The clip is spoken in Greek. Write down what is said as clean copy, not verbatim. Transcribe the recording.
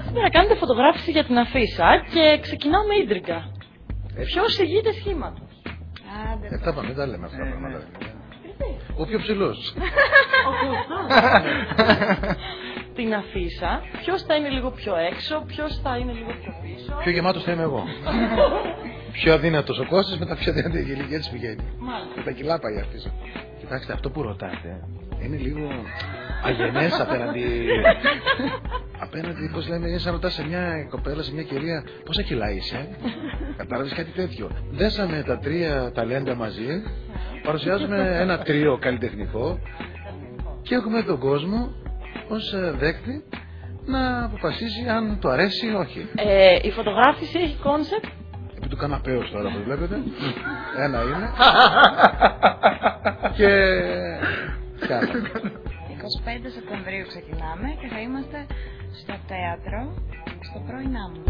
Σήμερα κάνετε φωτογράφηση για την αφίσα και ξεκινάω με ίντριγκα. Ποιος ηγείται σχήματος? Δεν τα λέμε αυτά τα πράγματα. Ο πιο ψηλός. Την αφίσα, ποιος θα είναι λίγο πιο έξω, ποιος θα είναι λίγο πιο πίσω. Πιο γεμάτος θα είμαι εγώ. Πιο αδύνατος ο Κώστας, με τα πιο αδύνατη η ηλικία της πηγαίνει. Με τα κιλά πάει η αφίσα. Κοιτάξτε, αυτό που ρωτάτε είναι λίγο αγενές απέναντι, πώς λέμε, είναι σαν ρωτάς σε μια κοπέλα, σε μια κυρία, πόσα κιλά είσαι. Κατάλαβες κάτι τέτοιο. Δέσαμε τα τρία ταλέντα μαζί, παρουσιάζουμε ένα τρίο καλλιτεχνικό και έχουμε τον κόσμο ως δέκτη να αποφασίσει αν του αρέσει ή όχι. Η φωτογράφηση έχει κόνσεπτ. Επί του καναπέως τώρα που βλέπετε. Ένα είναι. Και... 25 Σεπτεμβρίου ξεκινάμε και θα είμαστε στο θέατρο στο πρωινά μου.